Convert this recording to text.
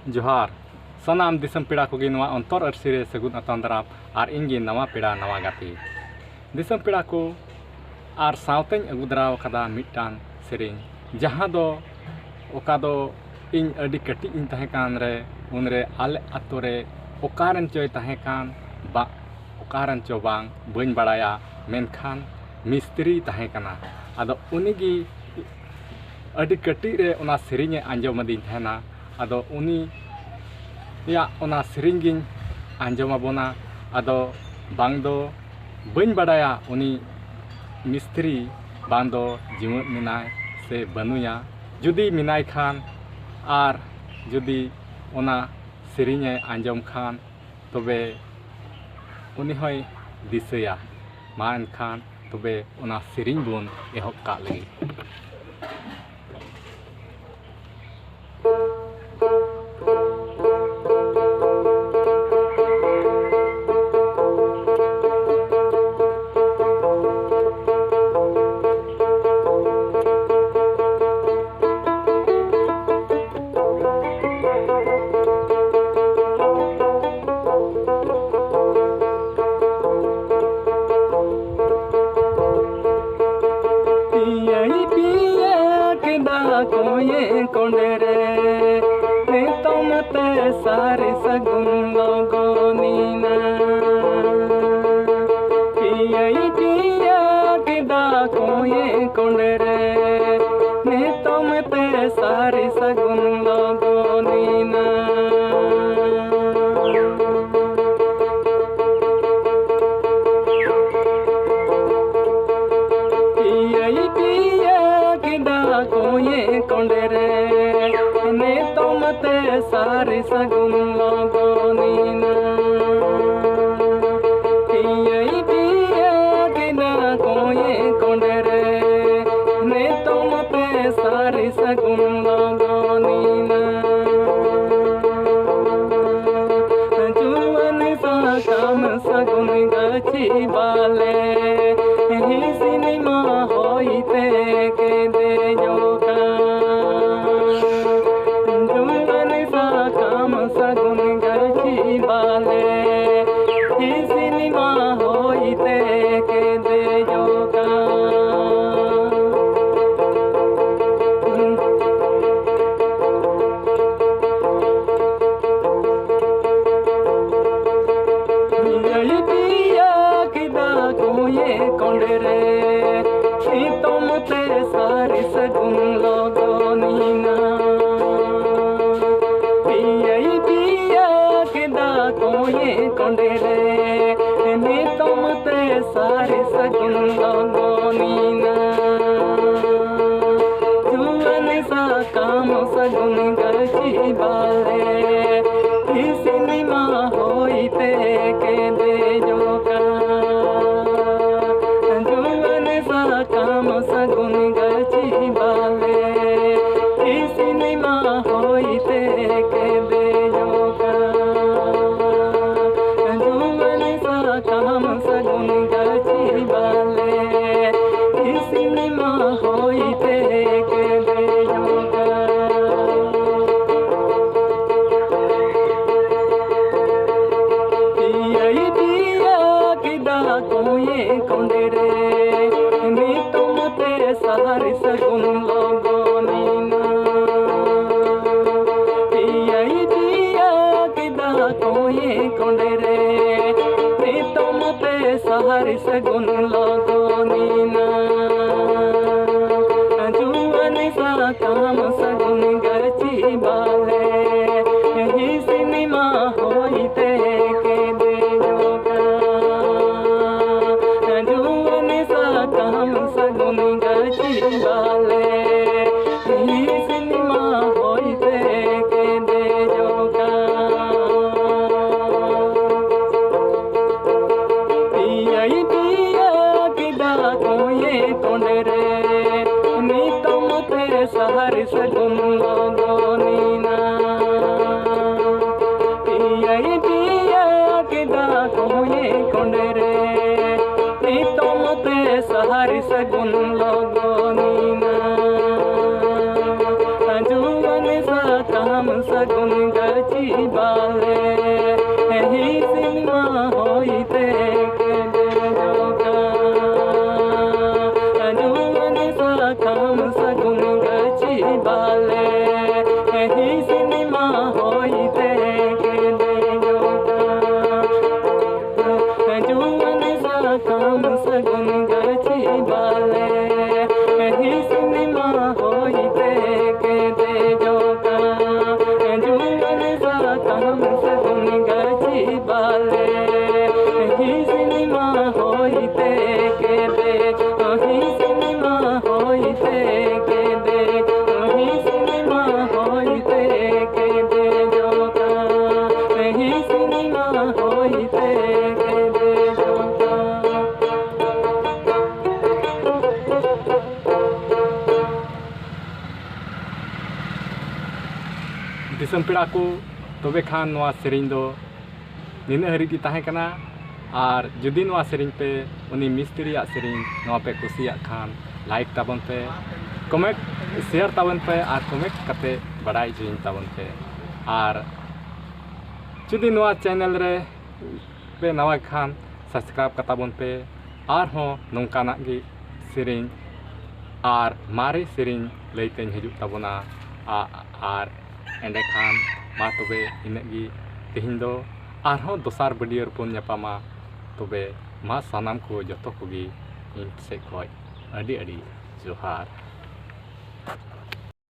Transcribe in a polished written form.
जोहार सनाम दिसम पेड़ा को नवा अंतर अरसी सगुन अतन दाराम और इंगे नवा पेड़ा नवा गाती दिसम पेड़ा को और सावते अगू दराव कदा मिटान सेरिंग जहाँ दो ओका दो इन अडी कटी इन तहेकान रे उनरे आले अतोरे ओकारन चोय तहेकान बा ओकारन चो बांग बन बड़ाया मेनखान मिस्त्री तहेकाना आदो उनीगी अडी कटी रे उना सेरिंग आंजोमदी तहेना आदो उनी या उना सेरिंग गिन आंजोमाबोना आदो बांग दो बन बड़ाया उनी मिस्त्री बांग दो जीवन मिनाय से बनुया जुदी मिनाय खान आर जुदी उना सेरिंग आंजोम खान तबे उनी होय दिसया मा एनखान तबे उना सेरिंग बोन एहब का लगी। कोये कोंडेरे ने तोमते सारे सगुन लोगोनीना पिया किदा कोये कोंडेरे ने तोमते सारे सगुन लोगोनीना कोये कोंडेरे ने तोमते सारे सगुन लोगोनीना पिया किदा कोये कोंडेरे ने तोमते सारे सगुन लोगोनीना जुवन सा काम सगुन गछि बाले ही सिनेमा होइते के दे सगुन गछि बाले ही सिनेमा होइते के दे जोगा पिया किदा कोये कोंडेरे तोमते सारे सगुन लोगोनीना कोये कोंडेरे ने तोमते सारे सगुन लोगोनीना जुवन सा काम सगुन गछि बाले ही सिनेमा होइते के दे जोगा जुवन सा काम सगुन गछि बाले ही सिनेमा होइते के दे जोगा काम सगुन गछि बाले ही सिनेमा होइते के दे जोगा पिया किदा कोये कोंडेरे ने तोमते सारे सगुन लोगोनीना पिया किदा कोये कोंडेरे तोमते सारे सगुन लोगोनीना जुवन सा काम सगुन गछि बाले ही सिनेमा होइते के दे जोगा जुवन सा काम सगुन गछि बाले ही सिनेमा होइते के दे जोगा कोये कोंडेरे ने तोमते सारे सगुन लोगोनीना पिया किदा कोये कोंडेरे ने तोमते सारे सगुन लोगोनीना जुवन सा काम सगुन सगुन गची बाले ही सिनेमा होइते केदे जोका जुवन साखाम सगुन गची बाले ही सिनेमा होइते केदे जोका जुवन साखाम सगुन गची बाले ही सिनेमा होइते केदे जोका जुवन साखाम सगुन गची बाले ही सिनेमा होइते केदे ही सिनेमा होइते केदे ही सिनेमा होइते केदे जोका ही सिनेमा होइते केदे जोका दिसम पेड़ा को तबे खान नवा सेरिंग दो निना हरी की ताहे कना और जुदी नवा सेरिंग पे उनी मिस्त्री आ सेरिंग नवा पे कुसिया खान लाइक ताबन पे कमेंट शेयर ताबन पे और कमेंट कते बड़ाई जुइन ताबन पे और जुदी नवा चैनल रे पे नवा खान सब्सक्राइब कताबन पे और हो नौकाना गी सेरिंग और मारे सेरिंग लैते हिजुग ताबना और एंडे खान मा तबे इनगी तेहिं दो आरहों दोसार वीडियो रपन ᱧᱟᱯᱟᱢᱟ तबे मा सानाम को जतो कोगी इन से खय अडी अडी जोहार।